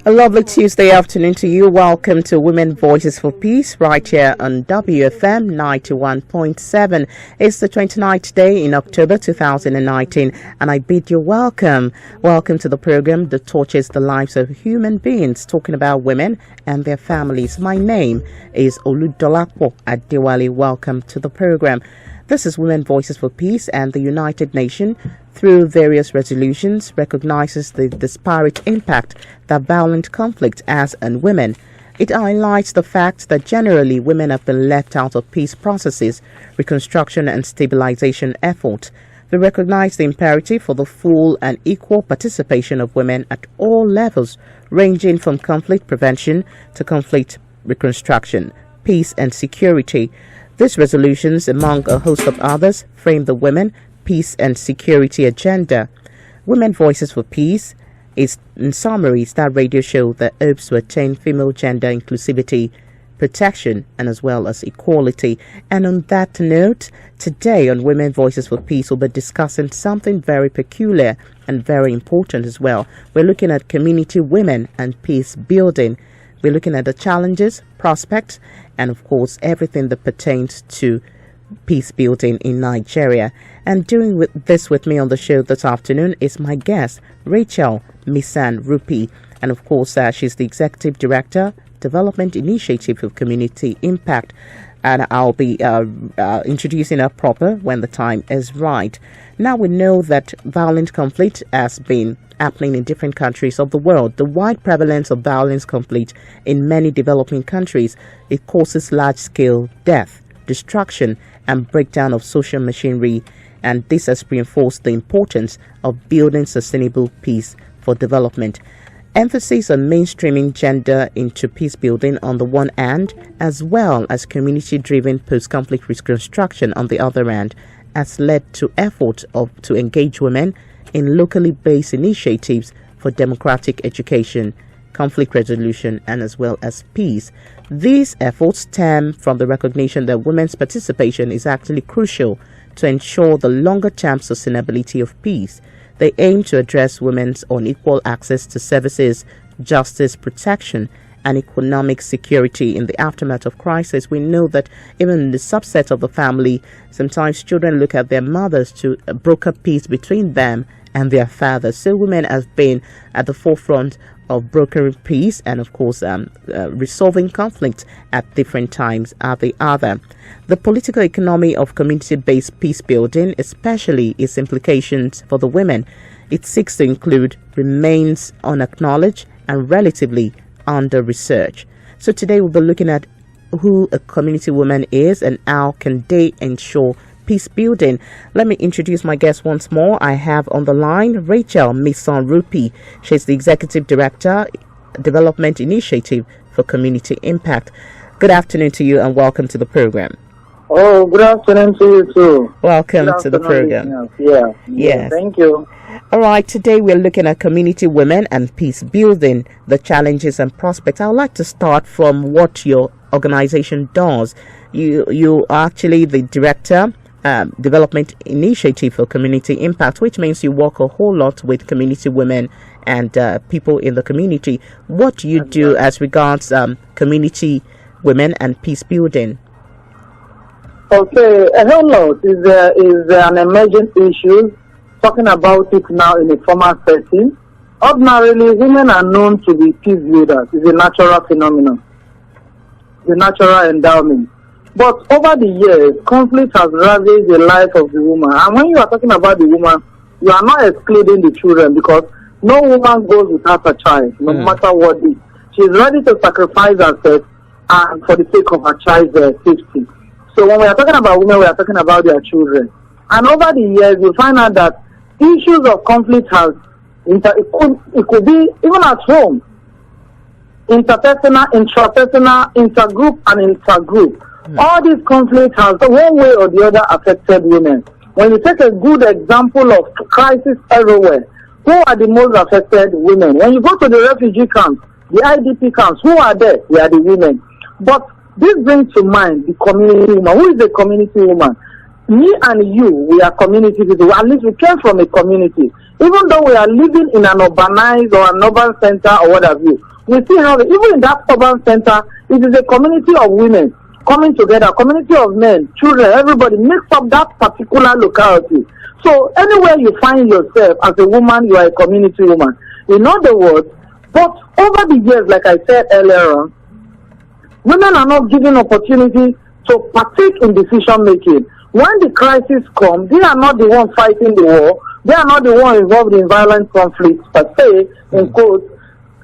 A lovely Tuesday afternoon to you. Welcome to Women Voices for Peace right here on WFM 91.7. It's the 29th day in October 2019 and I bid you welcome. Welcome to the program that touches the lives of human beings, talking about women and their families. My name is Oludolapo Adewale. Welcome to the program. This is Women Voices for Peace, and the United Nations, through various resolutions, recognizes the disparate impact that violent conflict has on women. It highlights the fact that generally women have been left out of peace processes, reconstruction and stabilization efforts. They recognize the imperative for the full and equal participation of women at all levels, ranging from conflict prevention to conflict reconstruction, peace and security. These resolutions, among a host of others, frame the women, peace and security agenda. Women Voices for Peace is, in summary, that radio show that hopes to attain female gender inclusivity, protection, and as well as equality. And on that note, today on Women Voices for Peace, we'll be discussing something very peculiar and very important as well. We're looking at community women and peace building. We're looking at the challenges, prospects, and of course, everything that pertains to peace building in Nigeria. And doing this with me on the show this afternoon is my guest, Rachel Misan Rupi. And of course, she's the Executive Director, Development Initiative of Community Impact. And I'll be introducing her proper when the time is right. Now we know that violent conflict has been happening in different countries of the world. The wide prevalence of violence conflict in many developing countries, it causes large-scale death, destruction, and breakdown of social machinery. And this has reinforced the importance of building sustainable peace for development. Emphasis on mainstreaming gender into peace building on the one hand, as well as community-driven post-conflict reconstruction on the other hand, has led to efforts to engage women in locally based initiatives for democratic education, conflict resolution, and as well as peace. These efforts stem from the recognition that women's participation is actually crucial to ensure the longer-term sustainability of peace. They aim to address women's unequal access to services, justice, protection, and economic security in the aftermath of crisis. We know that even in the subset of the family, sometimes children look at their mothers to broker peace between them and their fathers. So women have been at the forefront of brokering peace and, of course, resolving conflict at different times at the other. The political economy of community-based peace building, especially its implications for the women it seeks to include, remains unacknowledged and relatively under research. So today we'll be looking at who a community woman is and how can they ensure peace building. Let me introduce my guest once more. I have on the line Rachel Misan Rupi. She's the Executive Director, Development Initiative for Community Impact. Good afternoon to you and welcome to the program. Oh, good afternoon to you too. Welcome to the program. Yes. Thank you. All right, today we're looking at community women and peace building, the challenges and prospects. I would like to start from what your organization does. You are actually the Director, Development Initiative for Community Impact, which means you work a whole lot with community women and people in the community. What do you do as regards community women and peace building? Okay, a whole lot is an emergent issue. Talking about it now in a formal setting. Ordinarily, women are known to be peace builders. It's a natural phenomenon, the natural endowment. But over the years, conflict has ravaged the life of the woman. And when you are talking about the woman, you are not excluding the children, because no woman goes without a child, no matter what it is. She is ready to sacrifice herself and for the sake of her child's safety. So when we are talking about women, we are talking about their children. And over the years, we find out that issues of conflict it could be even at home, interpersonal, intrapersonal, intergroup, and intergroup. All these conflicts has one way or the other affected women. When you take a good example of crisis everywhere, who are the most affected? Women. When you go to the refugee camps, the IDP camps, who are there? They are the women. But this brings to mind the community woman. Who is the community woman? me and you, we are community people. At least we came from a community. Even though we are living in an urbanized or an urban center or what have you, we still have, even in that urban center, it is a community of women coming together, community of men, children, everybody makes up that particular locality. So anywhere you find yourself as a woman, you are a community woman. In other words, but over the years, like I said earlier on, women are not given opportunity to partake in decision making. When the crisis comes, they are not the ones fighting the war. They are not the ones involved in violent conflicts per se, in quotes,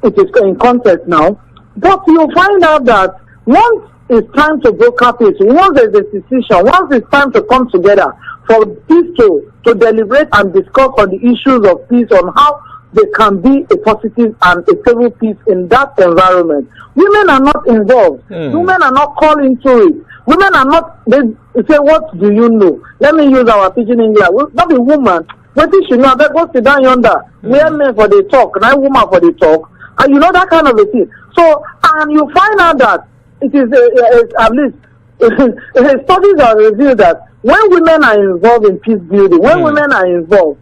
it is in context now. But you find out that once it's time to broker peace, once there's a decision, once it's time to come together for peace to deliberate and discuss on the issues of peace, on how there can be a positive and a stable peace in that environment, women are not involved. Women are not called into it. Women are not, they say, what do you know? Let me use our pidgin English. Not a woman. What is she know? That go sit down yonder. Where men for the talk, not woman for the talk. And you know that kind of a thing. So, and you find out that it is at least studies have revealed that when women are involved in peace building, when women are involved,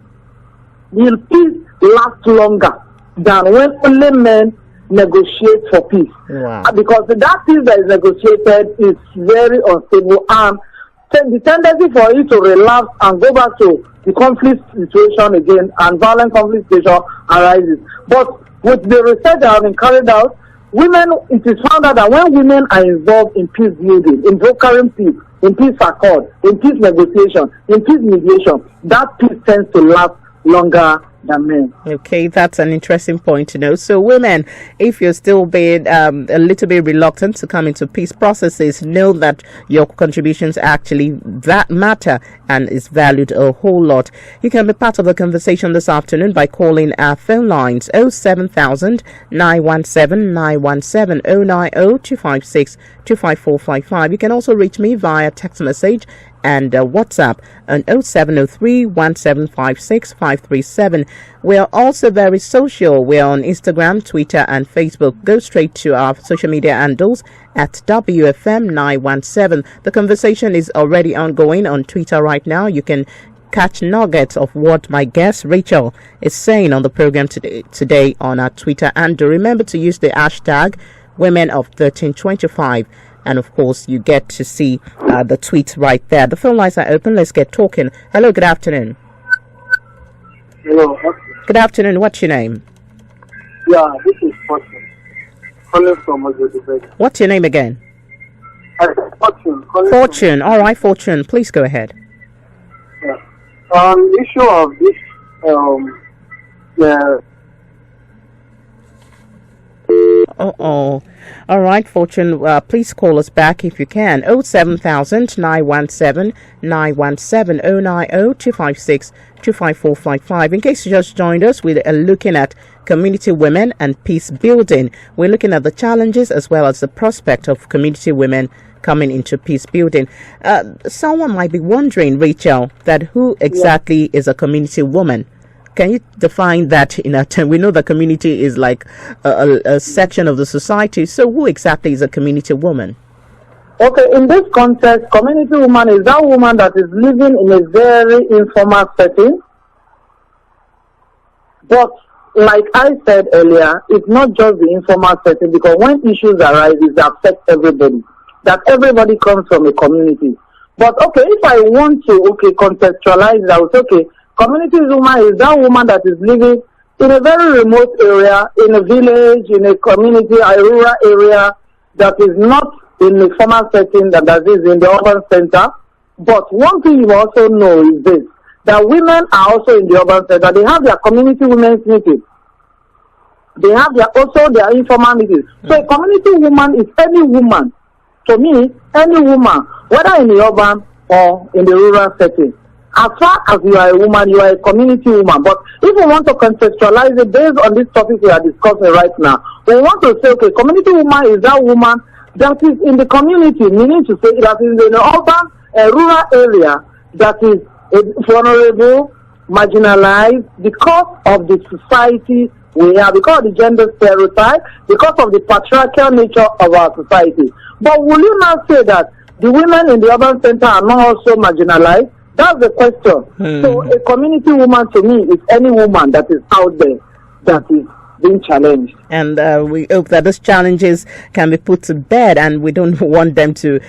will peace last longer than when only men negotiate for peace. Wow. Because that peace that is negotiated is very unstable, and the tendency for it to relapse and go back to the conflict situation again, and violent conflict situation arises. But with the research that has been carried out, women, it is found out that when women are involved in peace building, in brokering peace, in peace accord, in peace negotiation, in peace mediation, that peace tends to last longer than men. Okay, that's an interesting point to know. So women, if you're still being a little bit reluctant to come into peace processes, know that your contributions actually that matter and is valued a whole lot. You can be part of the conversation this afternoon by calling our phone lines 07000 917 917 090 256 25455. You can also reach me via text message and WhatsApp on 0703 1756 537. We are also very social. We are on Instagram, Twitter, and Facebook. Go straight to our social media handles at WFM917. The conversation is already ongoing on Twitter right now. You can catch nuggets of what my guest Rachel is saying on the program today on our Twitter. And remember to use the hashtag Women of 1325. And of course, you get to see the tweets right there. The phone lines are open. Let's get talking. Hello, good afternoon. Hello. Good afternoon. What's your name? Yeah, this is Fortune. Calling from Mazudi. What's your name again? Fortune. Fortune. All right, Fortune. Please go ahead. Yeah. The issue of this, Uh-oh. All right, Fortune, please call us back if you can. 07000 917 917 090 256 25455. In case you just joined us, we are looking at community women and peace building. We're looking at the challenges as well as the prospect of community women coming into peace building. Someone might be wondering, Rachel, that who exactly is a community woman? Can you define that in a term? We know the community is like a section of the society. So who exactly is a community woman? Okay, in this context, community woman is that woman that is living in a very informal setting. But like I said earlier, it's not just the informal setting, because when issues arise, it affects everybody. That everybody comes from a community. But okay, if I want to contextualize it, I would say, okay, community woman is that woman that is living in a very remote area, in a village, in a community, a rural area that is not in a formal setting that is in the urban center. But one thing you also know is this, that women are also in the urban center. They have their community women's meetings. They have also their informal meetings. So a community woman is any woman. To me, any woman, whether in the urban or in the rural setting. As far as you are a woman, you are a community woman. But if we want to contextualize it based on this topic we are discussing right now, we want to say, okay, community woman is that woman that is in the community, meaning to say that is in the urban, rural area that is vulnerable, marginalized because of the society we have, because of the gender stereotype, because of the patriarchal nature of our society. But will you not say that the women in the urban center are not also marginalized? That's the question. So a community woman to me is any woman that is out there that is being challenged. And we hope that those challenges can be put to bed, and we don't want them to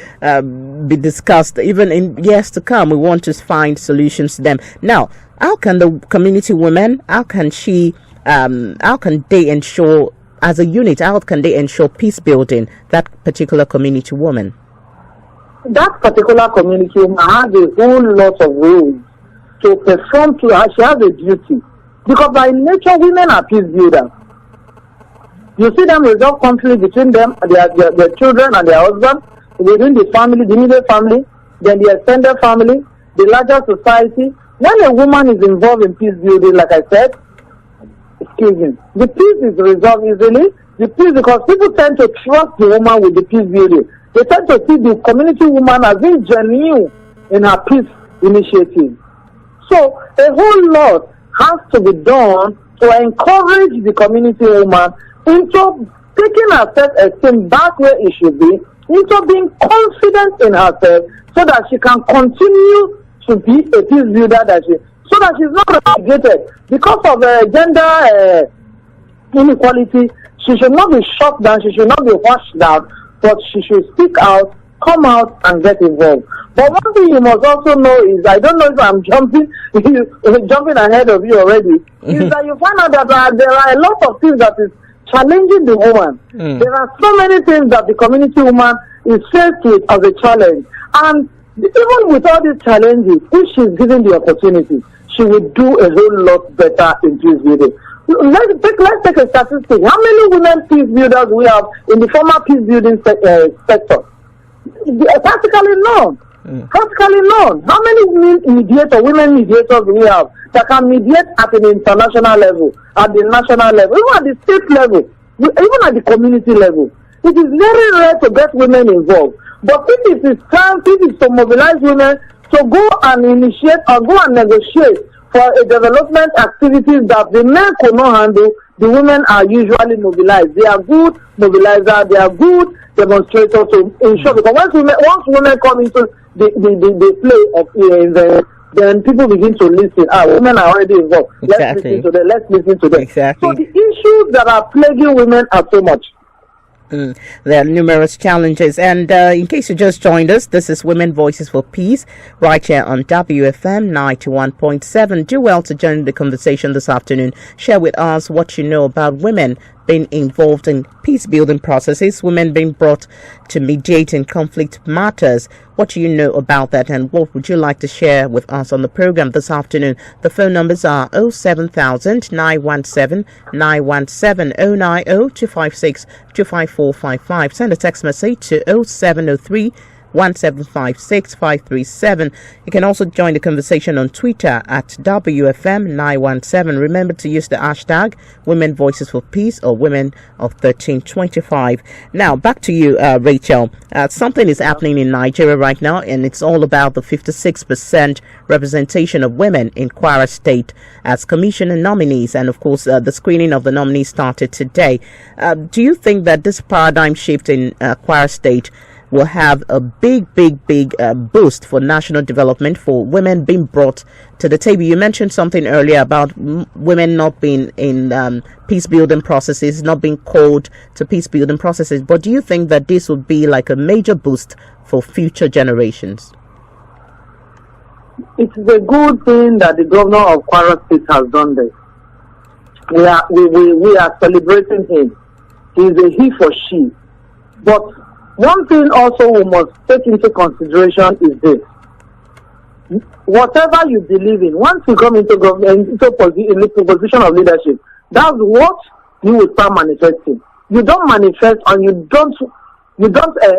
be discussed even in years to come. We want to find solutions to them. Now, how can the community women, how can they ensure, as a unit, how can they ensure peace building, that particular community woman? That particular community woman has a whole lot of rules to perform to her. She has a duty. Because by nature, women are peace builders. You see them resolve conflict between them, their children and their husband, within the family, the immediate family, then the extended family, the larger society. When a woman is involved in peace building, like I said, the peace is resolved easily. The peace, because people tend to trust the woman with the peace building. They tend to see the community woman as being genuine in her peace initiative. So a whole lot has to be done to encourage the community woman into taking her self-esteem back where it should be, into being confident in herself, so that she can continue to be a peace builder, so that she's not relegated. Because of gender inequality, she should not be shut down, she should not be washed down, but she should speak out, come out, and get involved. But one thing you must also know is, I don't know if I'm jumping ahead of you already, is that you find out that there are a lot of things that is challenging the woman. There are so many things that the community woman is faced with as a challenge. And even with all these challenges, if she's given the opportunity, she will do a whole lot better in peace building. Let's take a statistic. How many women peace builders we have in the former peace building sector? Practically none. Practically none. How many women mediators do we have that can mediate at an international level, at the national level, even at the state level, even at the community level? It is very rare to get women involved. But if it is time, if it's to mobilize women to go and initiate or go and negotiate for a development activities that the men could not handle, the women are usually mobilized. They are good mobilizers, they are good demonstrators to ensure, because once women come into the play of then people begin to listen. Women are already involved. Exactly. Let's listen to them. Exactly. So the issues that are plaguing women are so much. There are numerous challenges, and in case you just joined us, this is Women Voices for Peace right here on WFM 91.7. Do well to join the conversation this afternoon. Share with us what you know about women being involved in peace building processes, women being brought to mediate in conflict matters. What do you know about that, and what would you like to share with us on the program this afternoon? The phone numbers are 07000 917 917 090 256 25455. Send a text message to 0703 1756 537. You can also join the conversation on Twitter at WFM917. Remember to use the hashtag Women Voices for Peace or Women of 1325. Now back to you, Rachel. Something is happening in Nigeria right now, and it's all about the 56% representation of women in Kwara State as commissioner nominees, and of course the screening of the nominees started today. Do you think that this paradigm shift in Kwara State will have a big boost for national development, for women being brought to the table? You mentioned something earlier about women not being in peace building processes, not being called to peace building processes, but do you think that this would be like a major boost for future generations? It is a good thing that the governor of Kwara State has done this. We are celebrating him. He is a he for she. But one thing also we must take into consideration is this. Whatever you believe in, once you come into government, into a position of leadership, that's what you will start manifesting. You don't manifest and you don't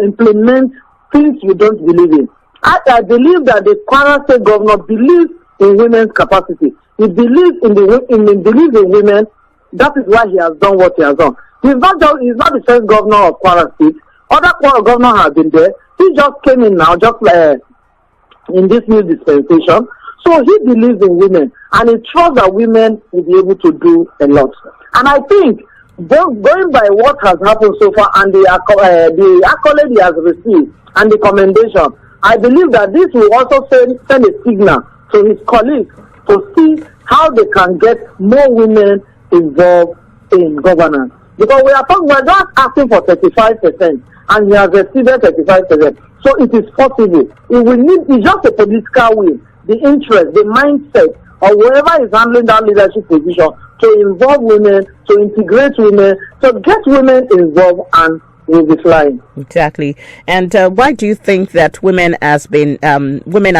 implement things you don't believe in. I believe that the Kwara State governor believes in women's capacity. He believes in women. That is why he has done what he has done. He's not the first governor of Kwara State. Other Kwara governors have been there. He just came in now, in this new dispensation. So he believes in women, and he trusts that women will be able to do a lot. And I think, going by what has happened so far and the accolade he has received and the commendation, I believe that this will also send a signal to his colleagues to see how they can get more women involved in governance. Because we're just asking for 35%, and he has exceeded 35%. So it is possible. It's just a political will, the interest, the mindset of whoever is handling that leadership position to involve women, to integrate women, to get women involved, and we'll be flying. Exactly. And why do you think that women are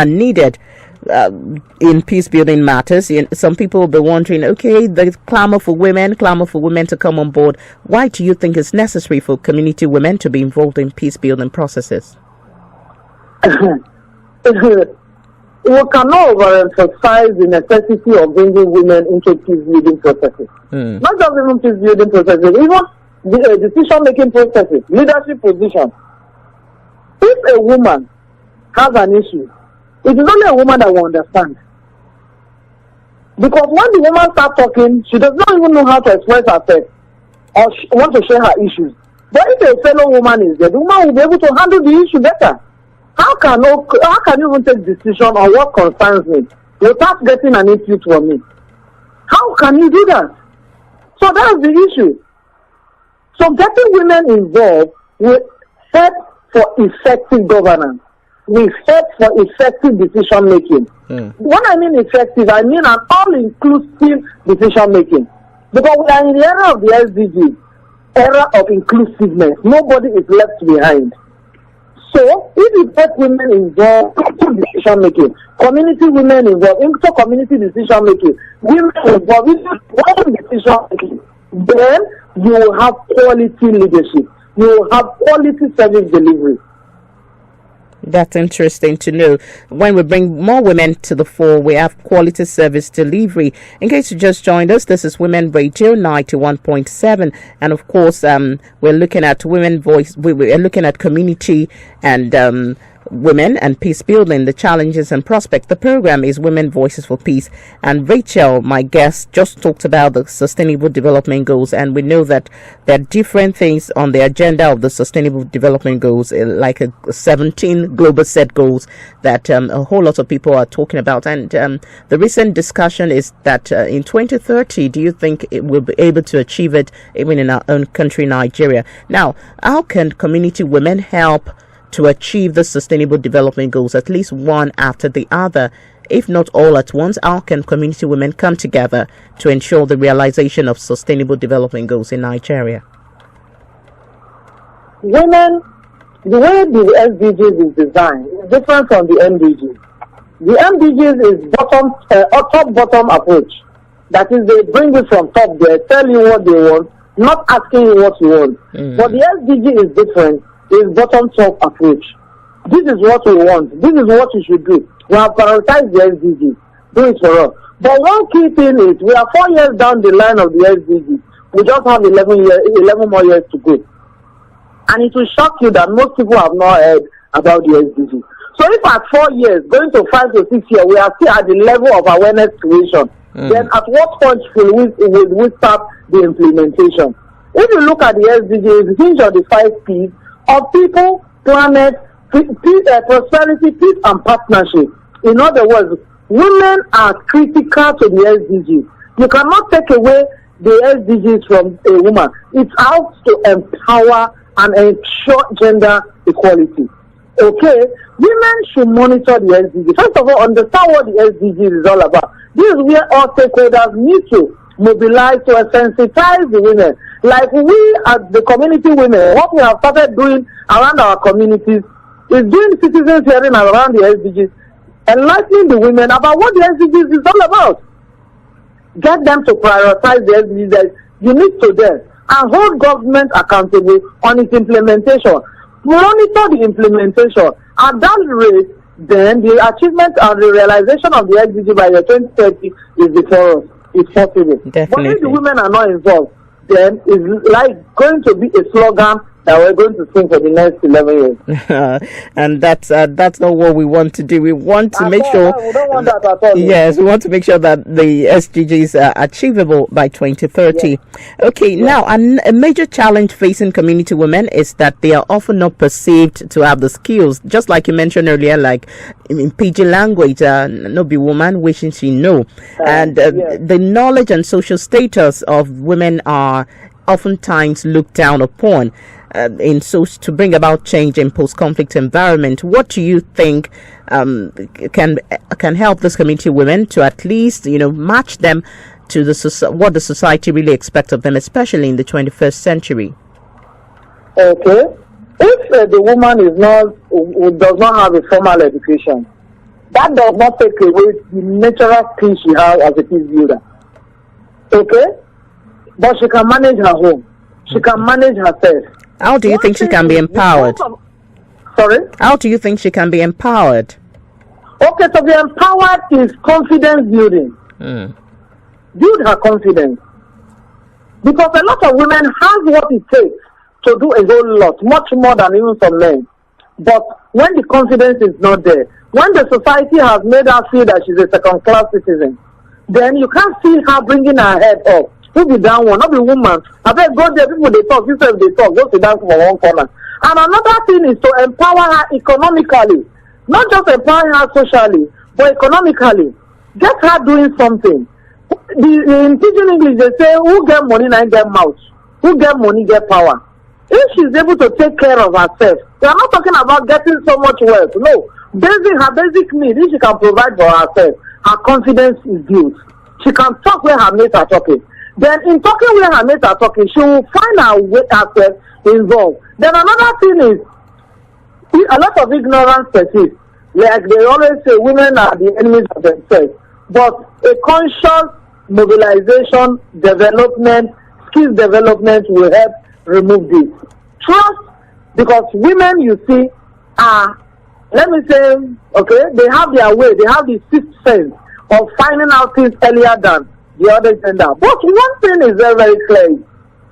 needed in peace building matters? Some people will be wondering, okay, the clamor for women to come on board. Why do you think it's necessary for community women to be involved in peace building processes? We cannot overemphasize the necessity of bringing women into peace building processes. Not just even peace building processes, even the decision making processes, leadership positions. If a woman has an issue, it is only a woman that will understand. Because when the woman starts talking, she does not even know how to express herself or want to share her issues. But if a fellow woman is there, the woman will be able to handle the issue better. How can you even take decision on what concerns me without getting an input from me? How can you do that? So that's the issue. So getting women involved will help for effective governance. We help for effective decision making. When I mean effective, I mean an all-inclusive decision making. Because we are in the era of the SDG, era of inclusiveness. Nobody is left behind. So, if you get women involved in decision making, community women involved into community decision making, women involved in decision making, then you will have quality leadership. You will have quality service delivery. That's interesting to know. When we bring more women to the fore, we have quality service delivery. In case you just joined us, this is Women Radio 91.7, and of course, we're looking at women voice. We're looking at community and women and peace building, the challenges and prospects. The program is Women Voices for Peace, and Rachel, my guest, just talked about the Sustainable Development Goals, and we know that there are different things on the agenda of the Sustainable Development Goals, like 17 global set goals that a whole lot of people are talking about. And the recent discussion is that in 2030, do you think it will be able to achieve it even in our own country, Nigeria? Now, how can community women help to achieve the Sustainable Development Goals, at least one after the other? If not all at once, how can community women come together to ensure the realization of Sustainable Development Goals in Nigeria? Women, the way the SDGs is designed is different from the MDGs. The MDGs is top-bottom approach. That is, they bring it from top there, tell you what they want, not asking you what you want. But the SDG is different. Is bottom-top approach. This is what we want. This is what you should do. We have prioritized the SDGs. Do it for us. But one key thing is, we are 4 years down the line of the SDGs. We just have 11 more years to go. And it will shock you that most people have not heard about the SDGs. So if at 4 years, going to 5 to 6 years, we are still at the level of awareness creation, then at what point will we start the implementation? If you look at the SDGs, it hinges on the 5 P's of people, planet, prosperity, peace, and partnership. In other words, women are critical to the SDGs. You cannot take away the SDGs from a woman. It's out to empower and ensure gender equality. Okay? Women should monitor the SDGs. First of all, understand what the SDGs is all about. This is where all stakeholders need to mobilize to sensitize the women. Like we as the community women, what we have started doing around our communities is doing citizens hearing around the SDGs, enlightening the women about what the SDGs is all about. Get them to prioritize the SDGs that unique to them and hold government accountable on its implementation. Monitor the implementation. At that rate, then the achievement and the realization of the SDG by the 2030 is before us. It's possible. Definitely. But if the women are not involved, then it's like going to be a slogan that we're going to sing for the next 11 years. And that's not what we want to do. We want to make sure. We don't want that at all. Yes, we want to make sure that the SDGs are achievable by 2030. Yes. Okay, now a major challenge facing community women is that they are often not perceived to have the skills. Just like you mentioned earlier, like in pidgin language, no be woman wishing she know, and yes. the knowledge and social status of women are oftentimes looked down upon. To bring about change in post-conflict environment, what do you think can help this community women to at least match them to what the society really expects of them, especially in the 21st century? Okay, if the woman does not have a formal education, that does not take away the natural skill she has as a peace builder. Okay, but she can manage her home. She can manage herself. How do you think she can be empowered? Sorry? How do you think she can be empowered? Okay, to be empowered is confidence building. Build her confidence. Because a lot of women have what it takes to do a whole lot, much more than even some men. But when the confidence is not there, when the society has made her feel that she's a second-class citizen, then you can't see her bringing her head up. Who be down one, not be woman. I bet go there, people they talk, instead they talk, go sit down for one corner. And another thing is to empower her economically. Not just empowering her socially, but economically. Get her doing something. In pidgin English, they say, who get money, now get mouth. Who get money, get power. If she's able to take care of herself, we are not talking about getting so much wealth. No. Her basic needs, if she can provide for herself, her confidence is built. She can talk where her mates are talking. Then in talking where her mates are talking, she will find herself involved. Then another thing is, a lot of ignorance persists. Like they always say, women are the enemies of themselves. But a conscious mobilization, development, skills development will help remove this. Trust, because women, you see, are, let me say, okay, they have their way, they have the sixth sense of finding out things earlier than the other gender. But one thing is very, very clear.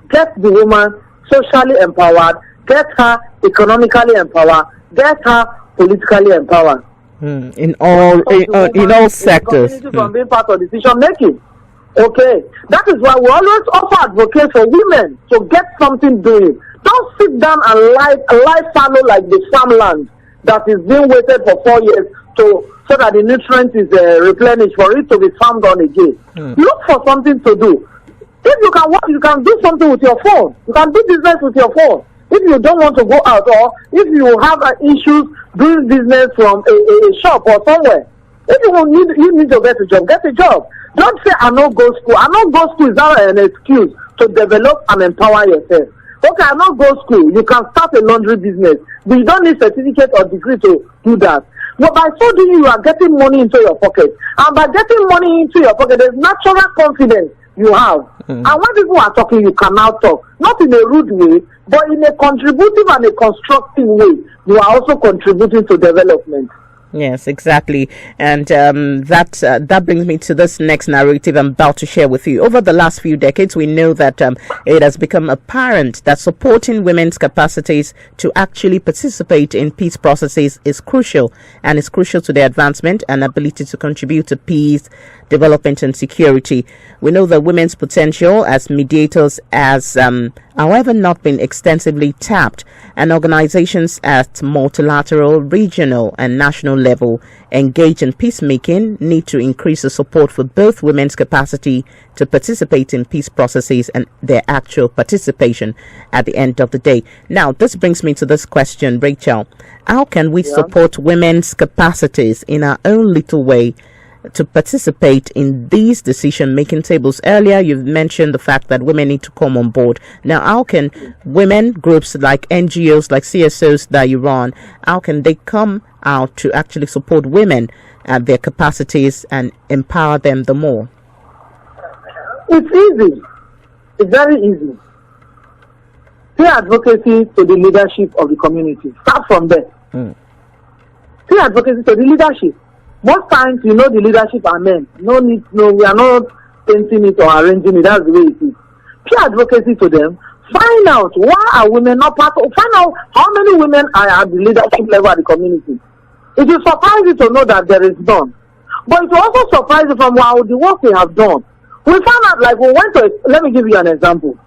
Get the woman socially empowered, get her economically empowered, get her politically empowered. In all sectors. From being part of decision making. Okay. That is why we always offer advocate for women to get something doing. Don't sit down and lie fallow like the farmland that is being waited for 4 years so that the nutrient is replenished for it to be farmed on again. Look for something to do. If you can work, you can do something with your phone. You can do business with your phone. If you don't want to go out, or if you have issues doing business from a shop or somewhere, if you need to get a job, get a job. Don't say I not go school. I not go school is not an excuse to develop and empower yourself. Okay, I not go school. You can start a laundry business, but you don't need certificate or degree to do that. But by so doing, you are getting money into your pocket. And by getting money into your pocket, there's natural confidence you have. And when people are talking, you can now talk. Not in a rude way, but in a contributive and a constructive way. You are also contributing to development. Yes, exactly. And that brings me to this next narrative I'm about to share with you. Over the last few decades, we know that it has become apparent that supporting women's capacities to actually participate in peace processes is crucial, and is crucial to their advancement and ability to contribute to peace, development and security. We know that women's potential as mediators has, however, not been extensively tapped, and organizations at multilateral, regional and national level engaged in peacemaking need to increase the support for both women's capacity to participate in peace processes and their actual participation at the end of the day. Now, this brings me to this question, Rachel. How can we support women's capacities in our own little way to participate in these decision-making tables? Earlier, you've mentioned the fact that women need to come on board. Now, how can women groups like NGOs, like CSOs that you run, how can they come out to actually support women at their capacities and empower them the more? It's easy. It's very easy. Pay advocacy to the leadership of the community. Start from there. Pay advocacy to the leadership. Most times, the leadership are men. We are not painting it or arranging it. That's the way it is. Pay advocacy to them Find out why are women not part of, find out how many women are at the leadership level of the community. It will surprise you to know that there is none. But it will also surprise you from the work we have done. We found out, like, we went to, let me give you an example.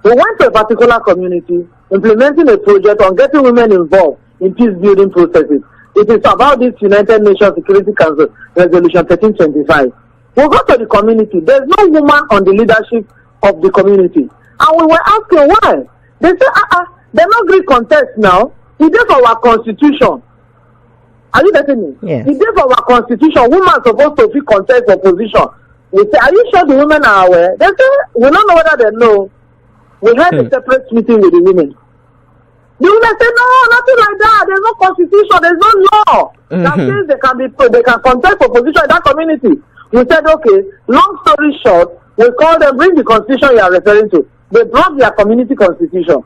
We went to a particular community implementing a project on getting women involved in peace building processes. It is about this United Nations Security Council Resolution 1325. We go to the community. There's no woman on the leadership of the community. And we were asking why. They say, they're not Greek contest now. It is our constitution. Are you getting me? Yes. It is our constitution. Women are supposed to be contest for position. We say, are you sure the women are aware? They say, we don't know whether they know. We had a separate meeting with the women. The women say, no, nothing like that. There's no constitution. There's no law that says they can contest for position in that community. We said, okay, long story short, we called them, bring the constitution you are referring to. They brought their community constitution.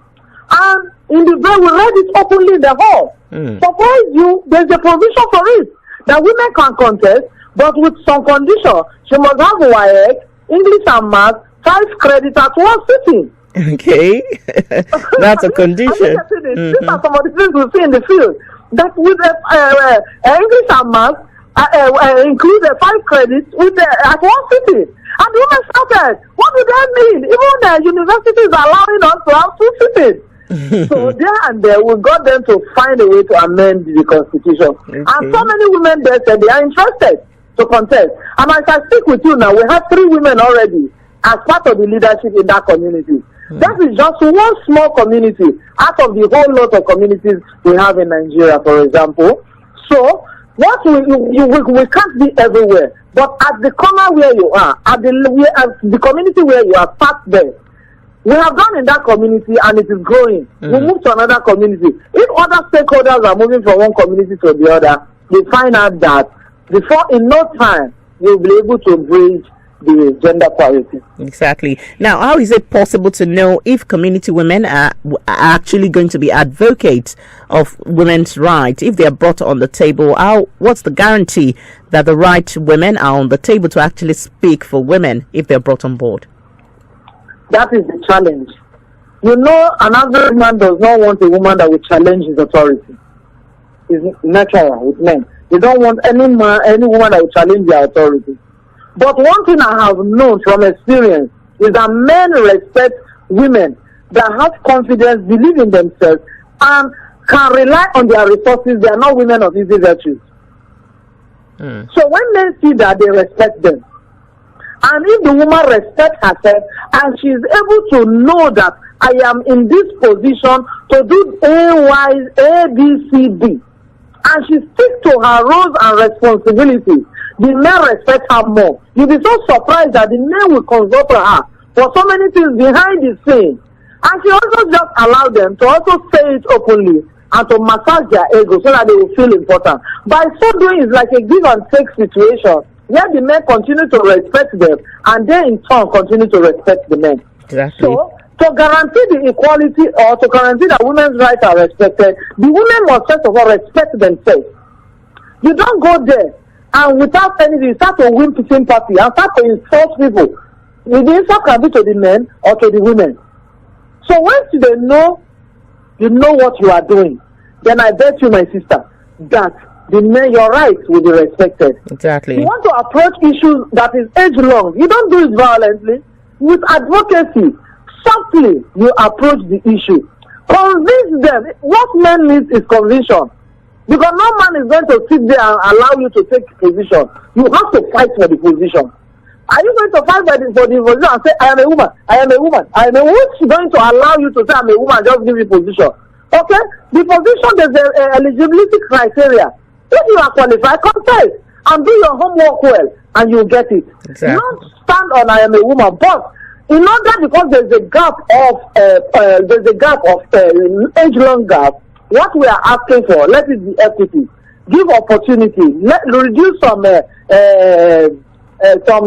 And in the day, we read it openly in the hall. Suppose there's a provision for it, that women can contest, but with some condition. She must have WAEC, English and Math, 5 credits at one sitting. Okay. That's a condition. These are some of the things we see in the field. That with English and Math, include 5 credits with at one sitting. And the women started, what do that mean? Even the universities are allowing us to have 2 sittings. So there and there, we got them to find a way to amend the constitution. Okay. And so many women there said they are interested to contest. And as I speak with you now, we have 3 women already as part of the leadership in that community. That is just one small community out of the whole lot of communities we have in Nigeria, for example. So what we can't be everywhere, but at the corner where you are, at the community where you are, start there. We have done in that community and it is growing. We move to another community. If other stakeholders are moving from one community to the other, they find out that before in no time you'll be able to bridge the gender parity. Exactly. Now, how is it possible to know if community women are actually going to be advocates of women's rights if they are brought on the table? What's the guarantee that the right women are on the table to actually speak for women if they're brought on board? That is the challenge. You know, an average man does not want a woman that will challenge his authority. It's natural with men. They don't want any woman that will challenge their authority. But one thing I have known from experience is that men respect women that have confidence, believe in themselves, and can rely on their resources. They are not women of easy virtues. So when men see that, they respect them. And if the woman respects herself and she is able to know that I am in this position to do A, B, C, D, and she sticks to her roles and responsibilities, the men respect her more. You'll be so surprised that the men will consult her for so many things behind the scene. And she also just allow them to also say it openly and to massage their ego so that they will feel important. By so doing, it's like a give and take situation where the men continue to respect them and they in turn continue to respect the men. Exactly. So, to guarantee the equality or to guarantee that women's rights are respected, the women must first of all respect themselves. You don't go there and without anything, you start to win sympathy and start to insult people. The insult can be to the men or to the women. So once they know, you know what you are doing, then I bet you, my sister, that the men, your rights will be respected. Exactly. You want to approach issues that is age-long. You don't do it violently. With advocacy, softly, you approach the issue. Convince them. What men need is conviction. Because no man is going to sit there and allow you to take position. You have to fight for the position. Are you going to fight for the position and say, I am a woman, I am a woman, I am a woman? Who's going to allow you to say, I'm a woman, just give you position? Okay? The position, there's an eligibility criteria. If you are qualified, contest and do your homework well, and you'll get it. Exactly. Don't stand on I am a woman, but in order, because there's a gap of age-long gap, what we are asking for, let it be equity. Give opportunity. Reduce some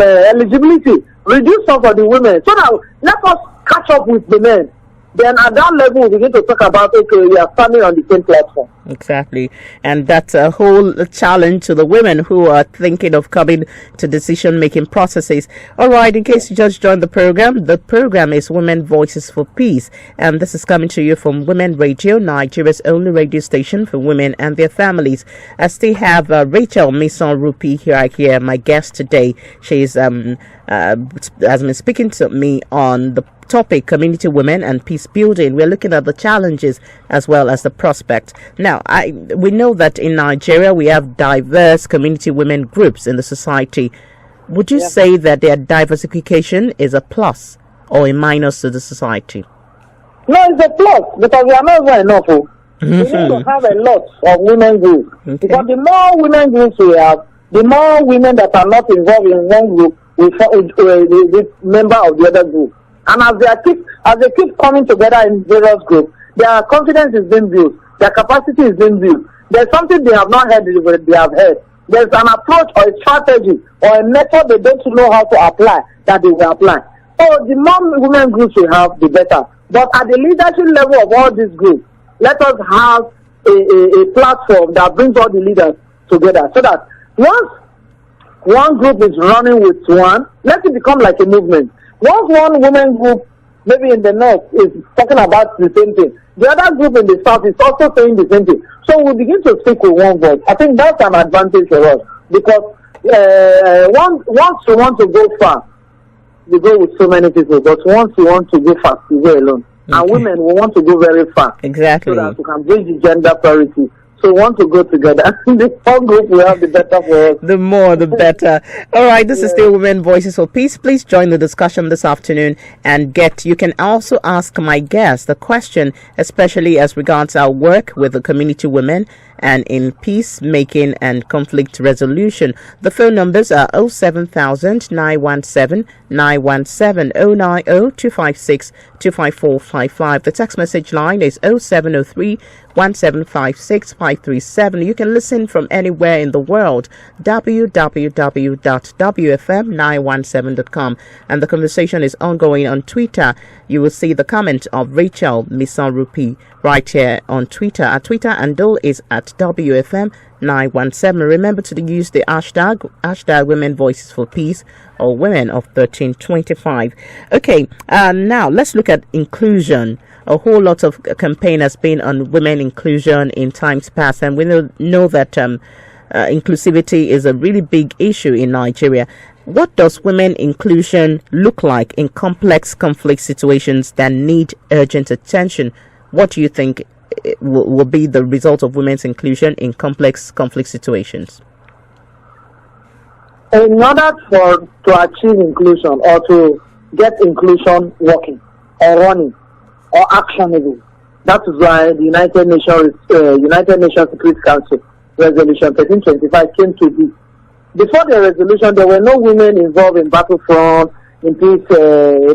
eligibility. Reduce some for the women. So that let us catch up with the men. Then at that level, we begin to talk about, okay, we are standing on the same platform. Exactly. And that's a whole challenge to the women who are thinking of coming to decision making processes. All right, in case you just joined the program is Women Voices for Peace. And this is coming to you from Women Radio, Nigeria's only radio station for women and their families. I still have Rachel Mison Rupi here, my guest today. She's has been speaking to me on the topic community women and peace building. We're looking at the challenges as well as the prospect. Now, we know that in Nigeria we have diverse community women groups in the society. Would you say that their diversification is a plus or a minus to the society? No, it's a plus because we are not even enough. We need to have a lot of women groups. Okay. Because the more women groups we have, the more women that are not involved in one group will the member of the other group. And as they keep coming together in various groups, their confidence is being built, their capacity is being built. There's something they have not heard, they have heard. There's an approach or a strategy or a method they don't know how to apply that they will apply. So the more women groups we have, the better. But at the leadership level of all these groups, let us have a platform that brings all the leaders together so that once one group is running with one, let it become like a movement. Once one women group, maybe in the north, is talking about the same thing, the other group in the south is also saying the same thing. So we begin to speak with one voice. I think that's an advantage for us because once you want to go far, you go with so many people. But once you want to go fast, you go alone. Okay. And women will want to go very far. Exactly. So that we can bridge the gender parity. So we want to go together. The more group we have, the better for us. The more, the better. All right, this is still Women Voices for Peace. Please join the discussion this afternoon and you can also ask my guest the question, especially as regards our work with the community women and in peacemaking and conflict resolution. The phone numbers are 07000 917 917 090 256 25455. The text message line is 0703 1756 537. You can listen from anywhere in the world, www.wfm917.com. And the conversation is ongoing on Twitter. You will see the comment of Rachel Mison Rupi right here on Twitter. Our Twitter handle is at WFM917. Remember to use the hashtag Women Voices for Peace or Women of 1325. Okay, now let's look at inclusion. A whole lot of campaign has been on women inclusion in times past, and we know that inclusivity is a really big issue in Nigeria. What does women inclusion look like in complex conflict situations that need urgent attention? What do you think will be the result of women's inclusion in complex conflict situations? In order to achieve inclusion or to get inclusion working or running or actionable, that is why the United Nations Security Council Resolution 1325 came to be. Before the resolution, there were no women involved in battlefront, in peace,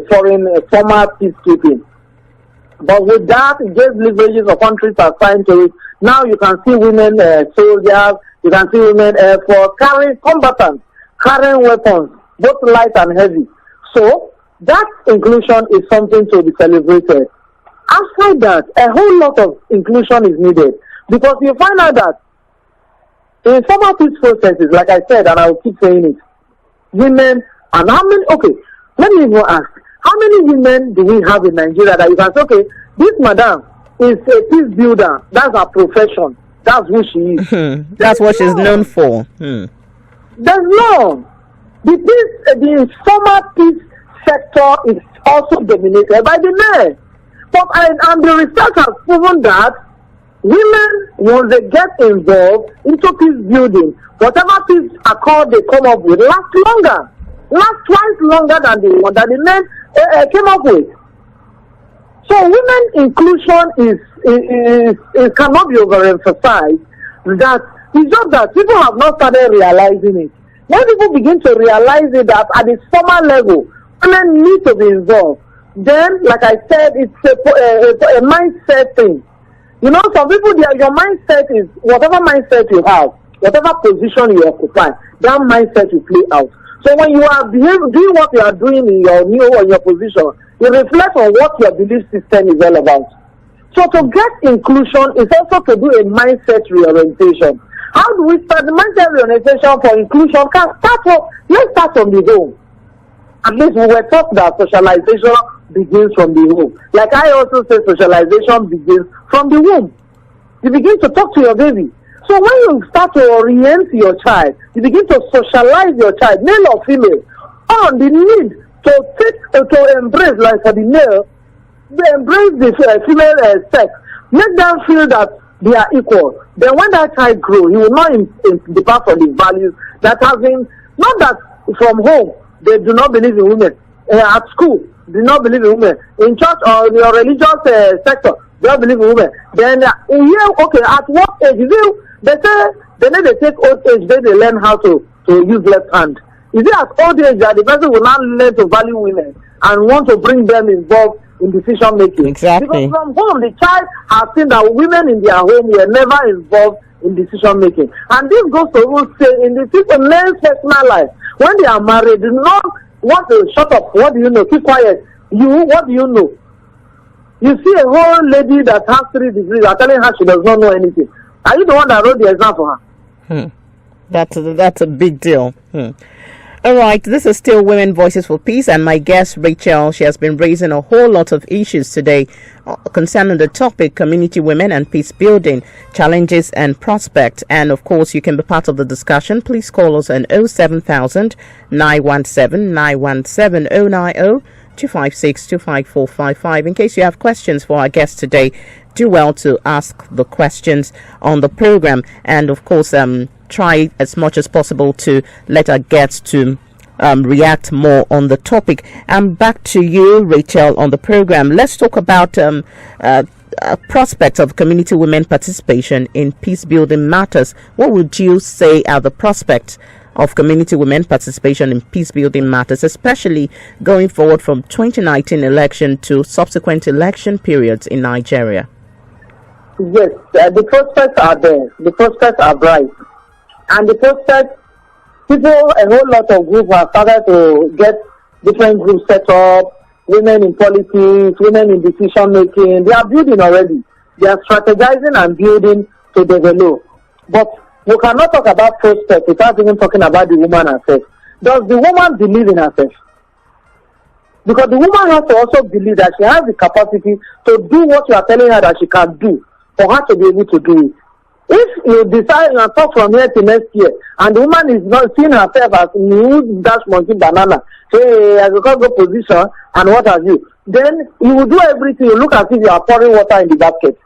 former peacekeeping. But with that, it gave leverages of countries assigned to it. Now you can see women soldiers, you can see women air force carrying combatants, carrying weapons, both light and heavy. So that inclusion is something to be celebrated. After that, a whole lot of inclusion is needed because you find out that in former peace processes, like I said, and I will keep saying it, women, and how many, okay, let me even ask, how many women do we have in Nigeria that you can say, okay, this madam is a peace builder, that's her profession, that's who she is. That's what she's known for. There's none. The former peace sector is also dominated by the men. But and the research has proven that women, once they get involved into peace building, whatever peace accord they come up with lasts twice longer than the one that the men came up with. So women inclusion is cannot be overemphasized. That it's just that people have not started realizing it. When people begin to realize it, that at the formal level, women need to be involved. Then, like I said, it's a mindset thing. You know, some people, your mindset is whatever mindset you have, whatever position you occupy, that mindset will play out. So when you are doing what you are doing in your new or your position, it reflects on what your belief system is all about. So to get inclusion is also to do a mindset reorientation. How do we start the mindset reorientation for inclusion? Let's start from the home. At least we were taught that socialization begins from the home. Like I also say, socialization begins from the womb. You begin to talk to your baby. So when you start to orient your child, you begin to socialize your child, male or female, on the need to embrace, like for the male, they embrace the female sex, make them feel that they are equal. Then when that child grows, he will not depart from the values that have been, not that from home, they do not believe in women. At school, they do not believe in women. In church or your religious sector, they don't believe in women. Then okay, at what age? They say they take old age, then they learn how to use left hand. Is it at old age that the person will now learn to value women and want to bring them involved in decision making? Exactly. Because from home, the child has seen that women in their home were never involved in decision making. And this goes to say in the men's personal life, when they are married, do not want to shut up. What do you know? Keep quiet. What do you know? You see a whole lady that has 3 degrees, are telling her she does not know anything. Are you the one that wrote the exam for her? That's a big deal. All right, this is still Women Voices for Peace, and my guest, Rachel, she has been raising a whole lot of issues today concerning the topic, community women and peace building, challenges and prospects. And of course, you can be part of the discussion. Please call us on 07000 917 917 090 256 25455. In case you have questions for our guest today, do well to ask the questions on the program, and of course try as much as possible to let our guests to react more on the topic. Back to you, Rachel, on the program. Let's talk about prospects of community women participation in peace building matters. What would you say are the prospects of community women participation in peace building matters, especially going forward from 2019 election to subsequent election periods in Nigeria? Yes, the prospects are there. The prospects are bright. And the prospects, a whole lot of groups have started to get different groups set up, women in politics, women in decision making. They are building already. They are strategizing and building to develop. But we cannot talk about prospects without even talking about the woman herself. Does the woman believe in herself? Because the woman has to also believe that she has the capacity to do what you are telling her that she can do, for her to be able to do it. If you decide and talk from here to next year, and the woman is not seeing herself as new dash monkey banana, hey, I will go position and what have you, then you will do everything. You look as if you are pouring water in the basket.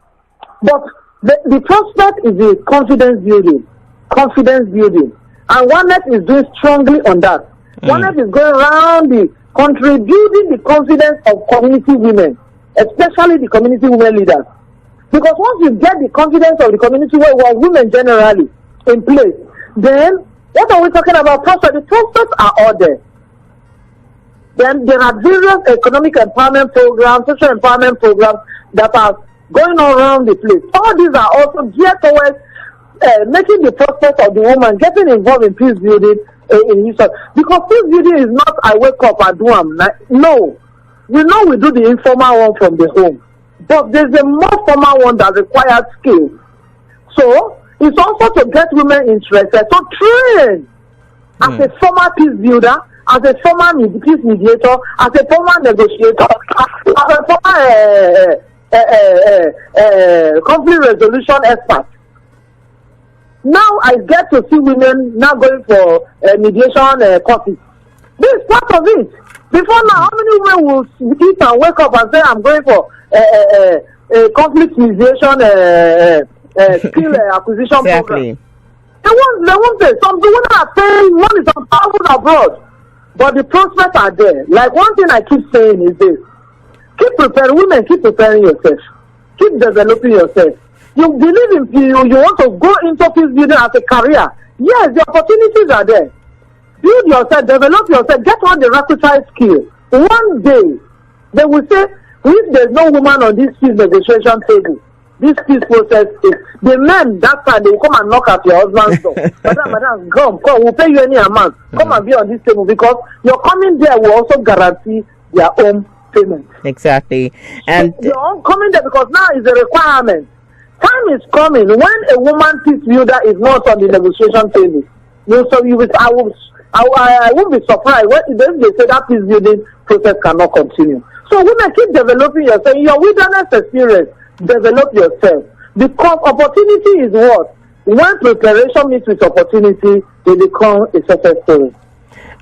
But the prospect is the confidence building. Confidence building. And OneNet is doing strongly on that. OneNet is going around the country building the confidence of community women, especially the community women leaders. Because once you get the confidence of the community women generally in place, then what are we talking about? Prospects? The prospects are all there. Then there are various economic empowerment programs, social empowerment programs that are going on around the place. All these are also geared towards making the prospect of the woman getting involved in peace building in Israel. Because peace building is not I wake up and do them. No. We know we do the informal one from the home. But there's a more formal one that requires skill. So it's also to get women interested to train as a former peace builder, as a former peace mediator, as a former negotiator, as a former conflict resolution expert. Now I get to see women now going for mediation courses. This is part of it. Before now, how many women will eat and wake up and say, I'm going for conflict mediation skill acquisition program? They won't say. Some women are saying one is on travel abroad. But the prospects are there. Like one thing I keep saying is this. Keep preparing. Women, keep preparing yourself. Keep developing yourself. You believe in you want to go into peace building as a career. Yes, the opportunities are there. Build yourself, develop yourself, get all the requisite skills. One day, they will say, if there's no woman on this peace negotiation table, this peace process is, the men that time, they will come and knock at your husband's door. Madam, come, we'll pay you any amount. Come and be on this table, because your coming there will also guarantee their own payment. Exactly. And You're coming there because now is a requirement. Time is coming when a woman peace builder is not on the negotiation table. I won't be surprised when they say that peace building process cannot continue. So women, keep developing yourself. In your wilderness experience, develop yourself. Because opportunity is what? When preparation meets with opportunity, they become a success story.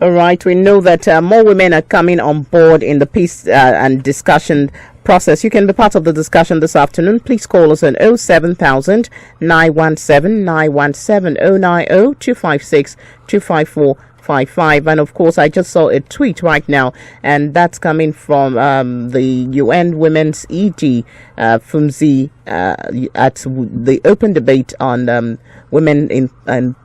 all right, we know that more women are coming on board in the peace and discussion process. You can be part of the discussion this afternoon. Please call us on 07000 917 917 090 256 254 55. And of course, I just saw a tweet right now, and that's coming from the UN Women's EG Fumzi at the open debate on women in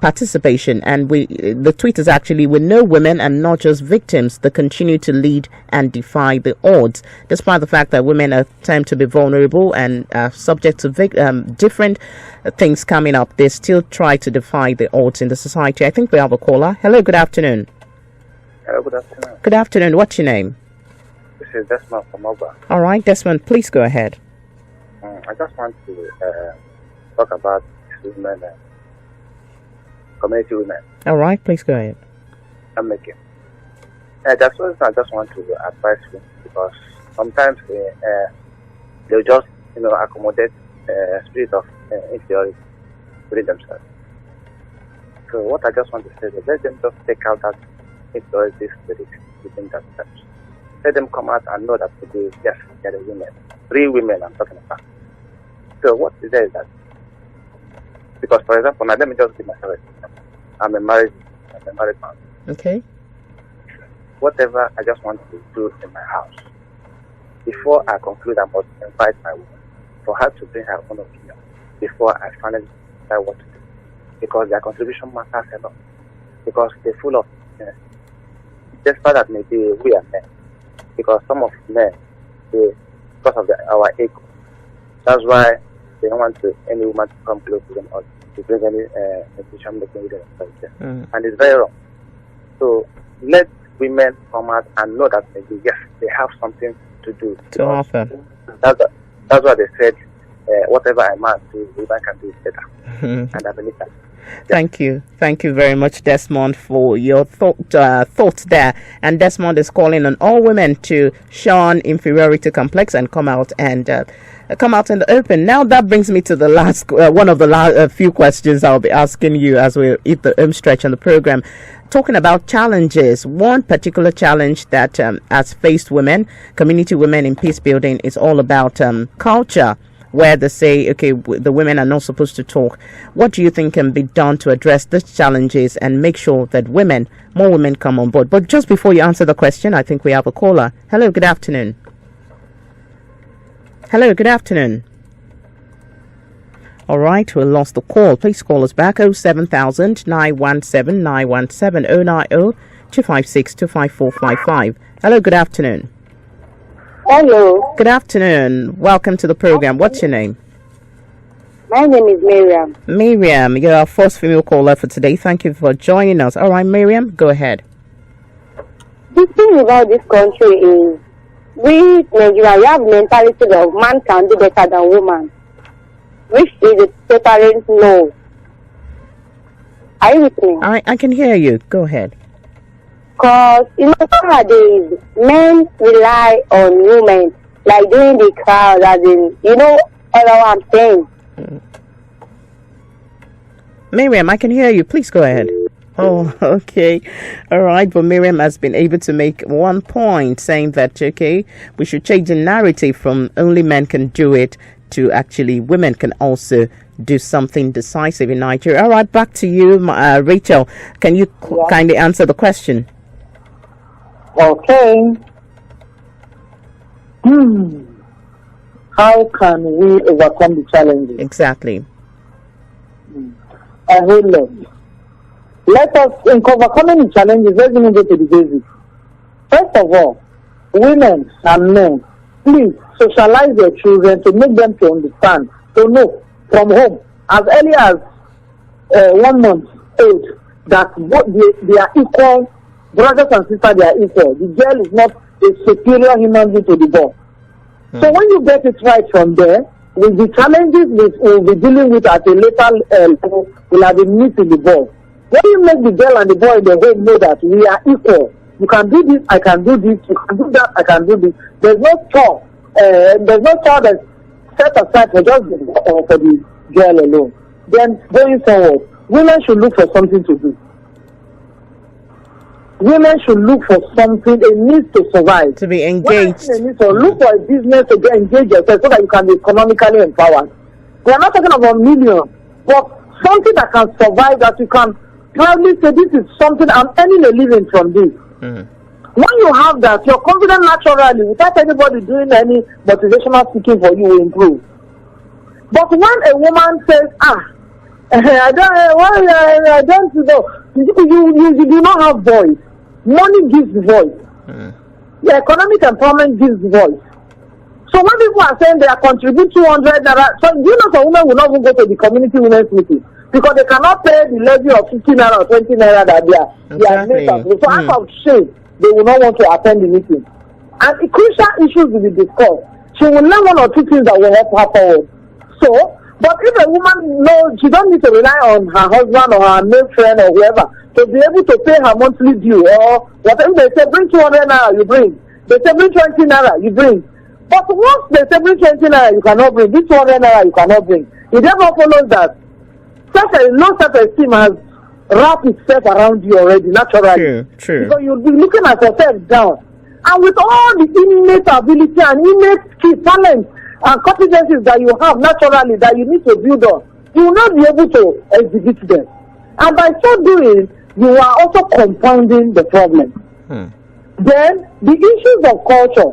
participation. And the tweet is actually, we know women and not just victims that continue to lead and defy the odds, despite the fact that women are tend to be vulnerable and subject to different things coming up. They still try to defy the odds in the society. I think we have a caller. Hello, good afternoon. Hello, good afternoon. Good afternoon. What's your name? This is Desmond from Oba. All right, Desmond, please go ahead. I just want to talk about women, community women. All right, please go ahead. I'm making. That's what I just want to advise you, because sometimes they'll just accommodate spirit of inferiority within themselves. So what I just want to say is, let them just take out that inferiority spirit within themselves. Let them come out and know that today, yes, they're the women. 3 women I'm talking about. So what is there is that, because for example, now let me just give myself an example. I'm a married man. Okay. Whatever I just want to do in my house, before I conclude, I must invite my woman for her to bring her own opinion before I finally decide what to do. Because their contribution matters a lot. Because they're full of despite that maybe we are men. Because some of men, because of our ego, that's why they don't want any woman to come close to them or to bring any decision making with themselves. And it's very wrong. So let women come out and know that maybe yes, they have something to do. To offer. That's why they said, whatever a man do, women can do it better. And I believe that. Thank you very much, Desmond, for your thoughts there. And Desmond is calling on all women to shun inferiority complex and come out in the open. Now that brings me to the last one of the few questions I'll be asking you as we hit the home stretch on the program, talking about challenges. One particular challenge that has faced women, community women in peace building, is all about culture, where they say, okay, the women are not supposed to talk. What do you think can be done to address these challenges and make sure that more women come on board? But just before you answer the question, I think we have a caller. Hello, good afternoon. Hello, good afternoon. All right, we lost the call. Please call us back, 07000 917 917 090 256 25455. Hello, good afternoon. Hello. Good afternoon. Welcome to the program. What's your name? My name is Miriam. Miriam, you're our first female caller for today. Thank you for joining us. All right, Miriam, go ahead. The thing about this country is, we Nigerians, we have mentality of man can do better than woman, which is a total no. Are you with me? I can hear you. Go ahead. Because, nowadays, men rely on women, like doing the crowd, as in, all I'm saying. Miriam, I can hear you. Please go ahead. Oh, okay. All right. But Miriam has been able to make one point saying that, okay, we should change the narrative from only men can do it to actually women can also do something decisive in Nigeria. All right. Back to you, Rachel. Can you kindly answer the question? Okay. How can we overcome the challenges? Exactly. A whole lot. Let us, in overcoming the challenges, let's even go to the basics. First of all, women and men, please socialize your children to make them to understand, to know from home, as early as 1 month old, that they are equal. Brothers and sisters, they are equal. The girl is not a superior human being to the boss. So when you get it right from there, with the challenges we'll be dealing with at a later level, will have been missing the boss. When you make the girl and the boy in the home know that we are equal, you can do this, I can do this, you can do that, I can do this. There's no chore. There's no chore that's set aside for just for the girl alone. Then going forward, women should look for something to do. Women should look for something, a need to survive. To be engaged. So look for a business to get engaged yourself so that you can be economically empowered. We are not talking about millions, but something that can survive, that you can proudly say, this is something I'm earning a living from this. When you have that, you're confident naturally without anybody doing any motivational speaking for you will improve. But when a woman says, I don't know, you do not have voice. Money gives voice. The economic empowerment gives voice. So when people are saying they are contributing 200 naira, so you know some women will not even go to the community women's meeting because they cannot pay the levy of 15 naira or 20 naira that they are made of. So out of shame, they will not want to attend the meeting. And the crucial issues will be discussed. She will learn one or two things that will help her forward. So, but if a woman knows she don't need to rely on her husband or her male friend or whoever to be able to pay her monthly due or whatever they say, bring 200 naira, you bring. They say bring 20 naira, you bring. But once they say bring 20 naira, you cannot bring. This 200 naira, you cannot bring. It therefore follows that low self-esteem has wrapped itself around you already, naturally. True. So you'll be looking at yourself down. And with all the innate ability and innate skill, talent, and competencies that you have naturally that you need to build on, you will not be able to exhibit them. And by so doing, you are also compounding the problem. Then, the issues of culture,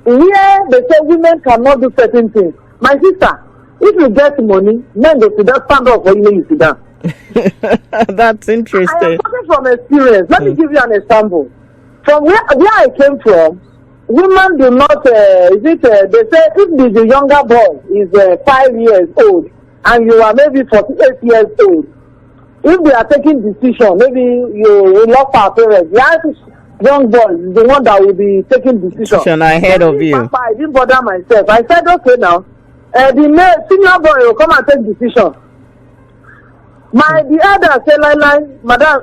where they say women cannot do certain things. My sister, if you get money, men will stand up for you when you sit down. That's interesting. I am talking from experience. Let me give you an example. From where I came from, women do not, they say if the younger boy is 5 years old and you are maybe 48 years old, if they are taking decision, maybe you lost our parents, the young boy is the one that will be taking decision. Ahead of you. Papa, I didn't bother myself. I said, okay now, the senior boy will come and take decision. The elder said, Madam,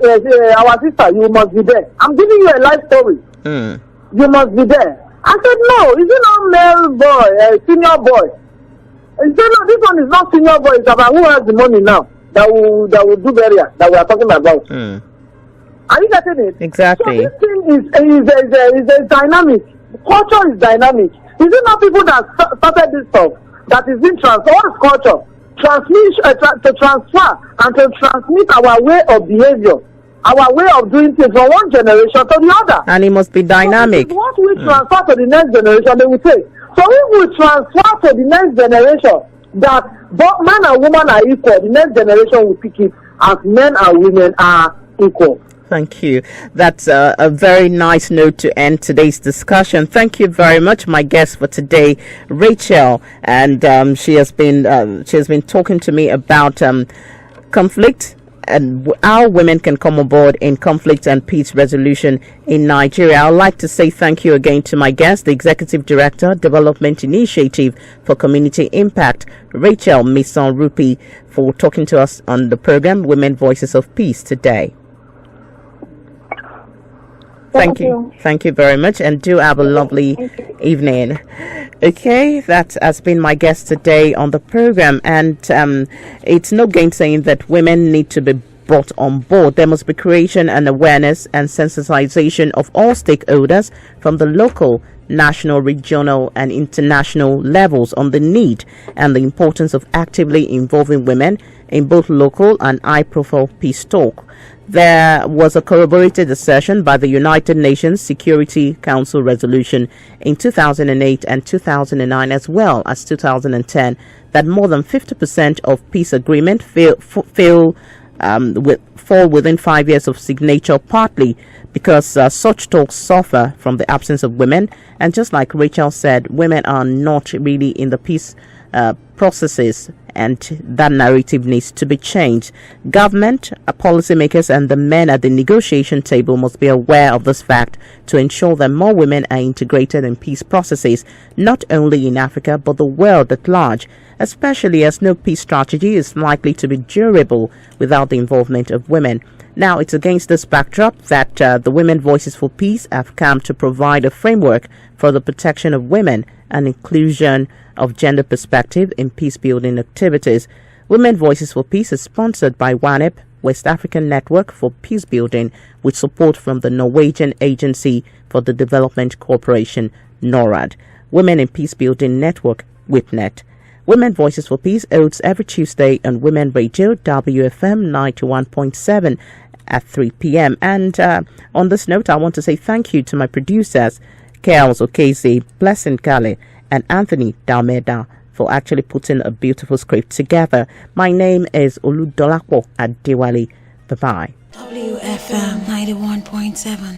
our sister, you must be there. I'm giving you a life story. You must be there. I said, no, is it not male boy, senior boy? He said, no, this one is not senior boy. It's about who has the money now that will do burial that we are talking about. Are you getting it? Exactly. So this thing is dynamic. Culture is dynamic. Is it not people that started this stuff that is being transferred? What is culture? To transfer and to transmit our way of behavior, our way of doing things from one generation to the other. And it must be dynamic. So what we transfer to the next generation, they will say. So if we transfer to the next generation that both man and woman are equal, the next generation will pick it as men and women are equal. Thank you. That's a very nice note to end today's discussion. Thank you very much, my guest for today, Rachel, and she has been talking to me about conflict and how women can come aboard in conflict and peace resolution in Nigeria. I'd like to say thank you again to my guest, the Executive Director, Development Initiative for Community Impact, Rachel Mison-Rupi, for talking to us on the program Women Voices of Peace today. Thank you. Thank you very much, and do have a lovely evening. Okay, that has been my guest today on the program, and it's no gainsaying that women need to be brought on board. There must be creation and awareness and sensitization of all stakeholders from the local, national, regional, and international levels on the need and the importance of actively involving women in both local and high-profile peace talk. There was a corroborated assertion by the United Nations Security Council resolution in 2008 and 2009 as well as 2010 that more than 50% of peace agreements fall within 5 years of signature, partly because such talks suffer from the absence of women. And just like Rachel said, women are not really in the peace processes, and that narrative needs to be changed. Government, policymakers, and the men at the negotiation table must be aware of this fact to ensure that more women are integrated in peace processes, not only in Africa but the world at large, especially as no peace strategy is likely to be durable without the involvement of women. Now, it's against this backdrop that the Women Voices for Peace have come to provide a framework for the protection of women and inclusion of gender perspective in peace-building activities. Women Voices for Peace is sponsored by WANEP, West African Network for Peace Building, with support from the Norwegian Agency for the Development Cooperation, NORAD. Women in Peace Building Network, WIPNET. Women Voices for Peace holds every Tuesday on Women Radio, WFM 91.7 at 3 p.m. And on this note, I want to say thank you to my producers, Kels Okeze, Blessing Kale, and Anthony Dalmeda for actually putting a beautiful script together. My name is Oludolapo Adewale. Bye-bye. WFM 91.7.